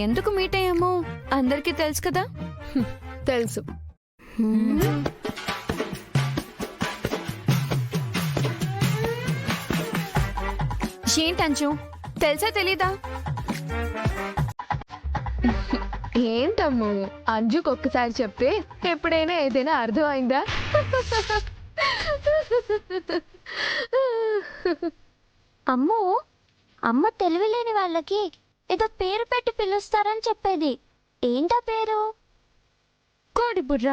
ఎందుకు మీట్ అయ్యామో అందరికీ తెలుసు కదా. తెలుసు. ఏంటంచు, తెలుసా తెలీదా? ఏంటమ్ము, అంజుకు ఒక్కసారి చెప్తే ఎప్పుడైనా ఏదైనా అర్థమైందా? అమ్మో, అమ్మ తెలివిలేని వాళ్ళకి ఏదో పేరు పెట్టి పిలుస్తారని చెప్పేది. ఏంటా పేరు? కోడిబుర్ర.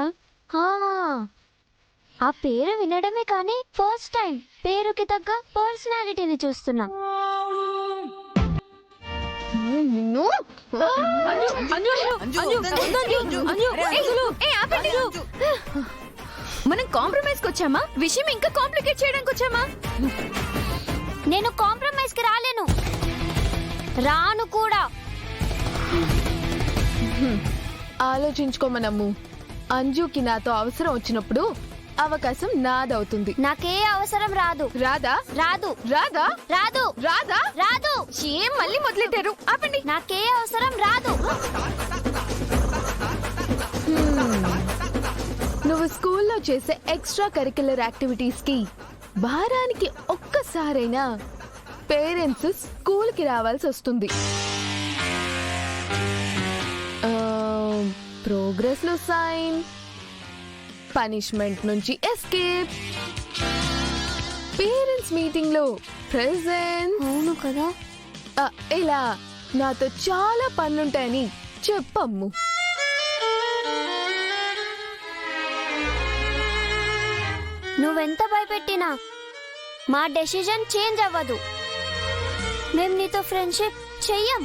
ఆ పేరు వినడమే కానీ ఫస్ట్ టైం పేరుకి తగ్గ పర్సనాలిటీని చూస్తున్నా. మనం కాంప్రమైజ్ వచ్చామా? విషయం ఇంకా కాంప్లికేట్ చేయడానికి వచ్చామా? నేను కాంప్రమైజ్ కి రాలేను, రాను కూడా. ఆలోచించుకోమనమ్ము. అంజుకి నాతో అవసరం వచ్చినప్పుడు అవకాశం నాదవుతుంది. నాకే అవసరం రాదు. రాదా? రాదు. రాదా? రాదు. రాదా? రాదు. ఏం మళ్ళీ మొదలెట్టారు? ఆపండి. నాకే అవసరం రాదు. నువ్వు స్కూల్లో చేసే ఎక్స్ట్రా కరిక్యులర్ యాక్టివిటీస్ కి వారానికి ఒక్కసారైనా పేరెంట్స్ స్కూల్ కి రావాల్సి వస్తుంది. ప్రోగ్రెస్ లో సైన్, పనిష్మెంట్ నుంచి ఎస్కేప్, పేరెంట్స్ మీటింగ్ లో ప్రెజెంట్. అవును కదా. ఇలా నాతో చాలా పనులుంటాయని చెప్పమ్ము. నువ్వెంత భయపెట్టినా మా డెసిజన్ చేంజ్ అవ్వదు. మేము నీతో ఫ్రెండ్షిప్ చెయ్యం.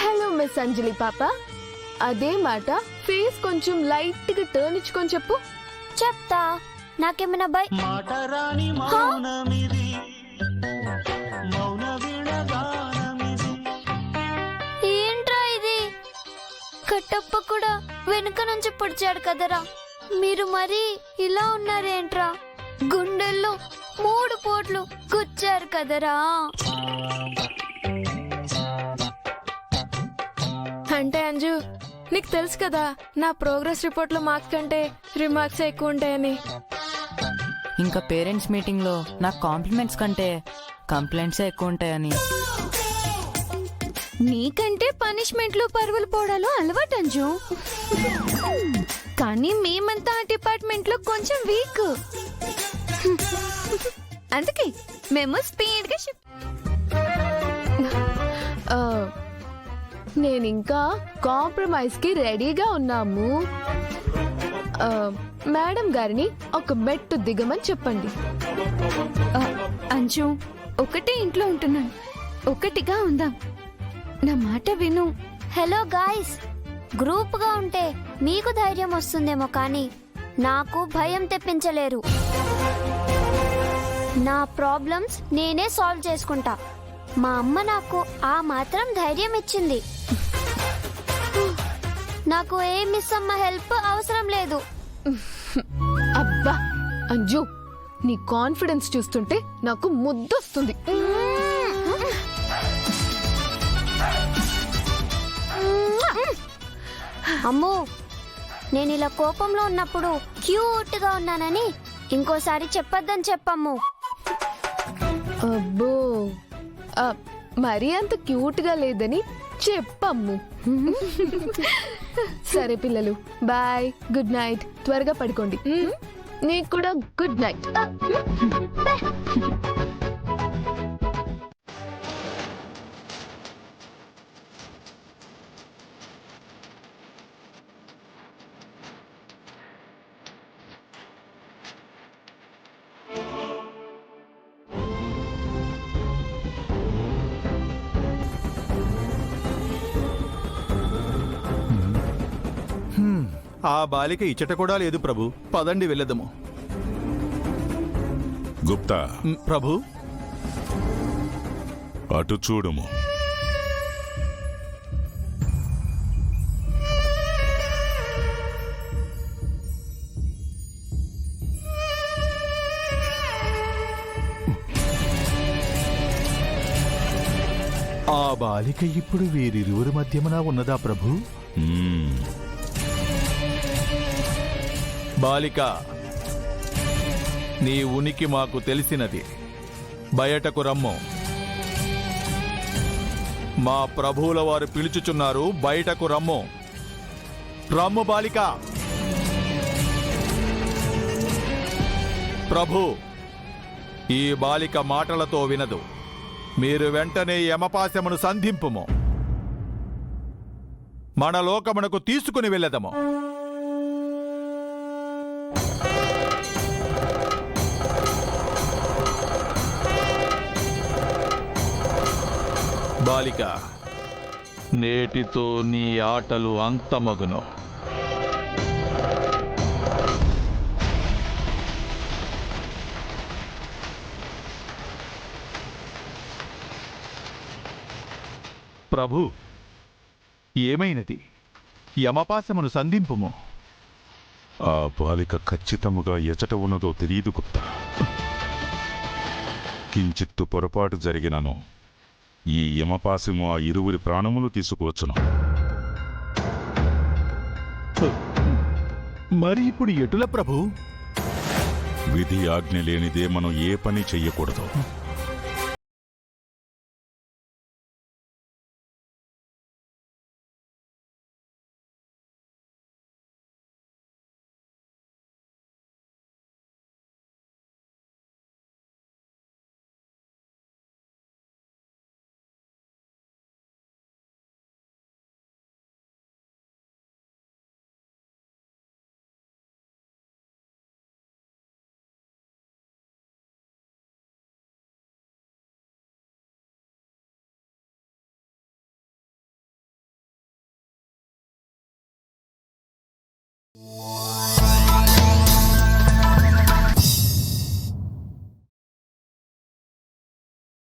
హలో మిస్ అంజలి పాప, అదే మాట ఫేస్ కొంచెం లైట్ గా టర్న్ ఇచ్చుకొని చెప్పు. చెప్తా. నాకేమైనా ఏంట్రా ఇది? కట్టప్ప కూడా వెనుక నుంచి పొడిచాడు కదరా. మీరు మరీ ఇలా ఉన్నారేంట్రా? గుండెల్లో 3 పోట్లు గుచ్చారు కదరా. అంటే అంజు, నీకు తెలుసు కదా నా ప్రోగ్రెస్ రిపోర్ట్ లో మార్క్స్ కంటే రిమార్క్స్ ఎక్కువ ఉంటాయని. ఇంకా పేరెంట్స్ మీటింగ్ లో నాకు కాంప్లిమెంట్స్ కంటే కంప్లైంట్స్ ఎక్కువ ఉంటాయని. నీకంటే పనిష్మెంట్లు పరువులు పోవడాలు అలవాటు అంజు. కానీ మేమంతా ఆ డిపార్ట్మెంట్ లో కొంచెం వీక్. అందుకే మేము స్పీడ్ గా నేనింకా కాంప్రమైజ్ కి రెడీగా ఉన్నాము. మేడం గారిని ఒక మెట్టు దిగమని చెప్పండి. అంజు, ఒకటే ఇంట్లో ఉంటున్నాను, ఒకటిగా ఉందాం. నా మాట విను. హలో గాయ్స్, గ్రూప్ గా ఉంటే మీకు ధైర్యం వస్తుందేమో కానీ నాకు భయం తెప్పించలేరు. నా ప్రాబ్లమ్స్ నేనే సాల్వ్ చేసుకుంటా. మా అమ్మ నాకు ఆ మాత్రం ధైర్యం ఇచ్చింది. నాకు ఏ మిస్ అమ్మ హెల్ప్ అవసరం లేదు. అబ్బా అంజు, నీ కాన్ఫిడెన్స్ చూస్తుంటే నాకు ముద్దొస్తుంది. అమ్మో, నేను ఇలా కోపంలో ఉన్నప్పుడు క్యూట్ గా ఉన్నానని ఇంకోసారి చెప్పొద్దని చెప్పమ్ము. అబ్బో, మరీ అంత క్యూట్ గా లేదని చెప్పమ్ము. సరే పిల్లలు, బాయ్, గుడ్ నైట్. త్వరగా పడుకోండి. నీకు కూడా గుడ్ నైట్. ఆ బాలిక ఇచ్చట కూడా లేదు ప్రభు. పదండి వెళ్ళదము. గుప్తా, ప్రభు. అటు చూడుము. ఆ బాలిక ఇప్పుడు వీరిరువురి మధ్యమున ఉన్నదా ప్రభు? బాలిక, నీ ఉనికి మాకు తెలిసినది. బయటకు రమ్ము. మా ప్రభువుల వారు పిలుచుచున్నారు, బయటకు రమ్ము. రమ్ము బాలిక. ప్రభు, ఈ బాలిక మాటలతో వినదు. మీరు వెంటనే యమపాశమును సంధింపుము. మన లోకమునకు తీసుకుని వెళ్ళదము. బాలిక, నేటితో నీ ఆటలు అంతమగును. ప్రభు, ఏమైనది? యమపాశమును సంధింపుము. ఆ బాలిక ఖచ్చితముగా ఎచట ఉన్నదో తెలియదు గుప్తా. కించిత్తు పొరపాటు జరిగినను ఈ యమపాశము ఆ ఇరువురి ప్రాణములు తీసుకువచ్చును. మరి ఇప్పుడు ఎటుల ప్రభు? విధి ఆజ్ఞ లేనిదే మనం ఏ పని చెయ్యకూడదు.